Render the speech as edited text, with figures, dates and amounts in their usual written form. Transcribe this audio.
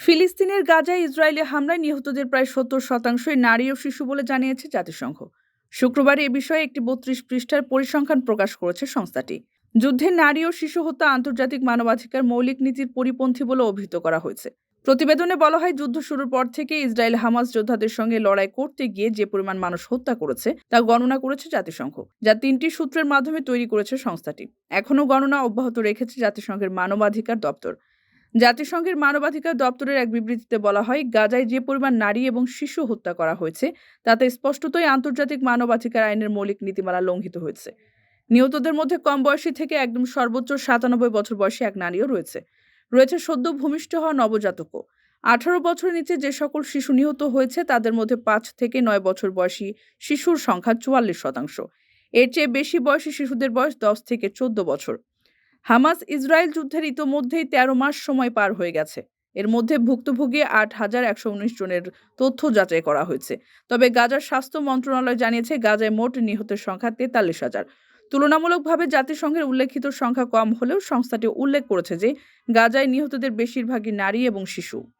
ফিলিস্তিনের গাজায় ইসরায়েলি হামলায় নিহতদের প্রায় ৭০% নারী ও শিশু বলে জানিয়েছে জাতিসংঘ। শুক্রবার এ বিষয়ে একটি ৩২ পৃষ্ঠার পরিসংখ্যান প্রকাশ করেছে সংস্থাটি। যুদ্ধে নারী ও শিশু হত্যা আন্তর্জাতিক মানবাধিকার মৌলিক নীতির পরিপন্থী বলে অভিহিত করা হয়েছে। প্রতিবেদনে বলা হয়, যুদ্ধ শুরুর পর থেকে ইসরায়েল হামাস যোদ্ধাদের সঙ্গে লড়াই করতে গিয়ে যে পরিমাণ মানুষ হত্যা করেছে তা গণনা করেছে জাতিসংঘ, যা ৩টি সূত্রের মাধ্যমে তৈরি করেছে সংস্থাটি। এখনও গণনা অব্যাহত রেখেছে জাতিসংঘের মানবাধিকার দপ্তর। জাতিসংঘের মানবাধিকার দপ্তরের এক বিবৃতিতে বলা হয়, গাজায় যে পরিমাণ নারী এবং শিশু হত্যা করা হয়েছে তাতে স্পষ্টতই আন্তর্জাতিক মানবাধিকার আইনের মৌলিক নীতিমালা লঙ্ঘিত হয়েছে। নিহতদের মধ্যে কম বয়সী থেকে একদম সর্বোচ্চ ৯৭ বছর বয়সী এক নারীও রয়েছে সদ্য ভূমিষ্ঠ হওয়া নবজাতকও। ১৮ বছরের নিচে যে সকল শিশু নিহত হয়েছে তাদের মধ্যে ৫ থেকে ৯ বছর বয়সী শিশুর সংখ্যা ৪৪%। এর চেয়ে বেশি বয়সী শিশুদের বয়স ১০ থেকে ১৪ বছর। হামাস ইসরায়েল যুদ্ধের ইতোমধ্যেই ১৩ মাস সময় পার হয়ে গেছে। এর মধ্যে ভুক্তভোগী ৮,১১৯ জনের তথ্য যাচাই করা হয়েছে। তবে গাজার স্বাস্থ্য মন্ত্রণালয় জানিয়েছে, গাজায় মোট নিহতের সংখ্যা ৪৩,০০০। তুলনামূলকভাবে জাতিসংঘের উল্লেখিত সংখ্যা কম হলেও সংস্থাটি উল্লেখ করেছে যে গাজায় নিহতদের বেশিরভাগই নারী এবং শিশু।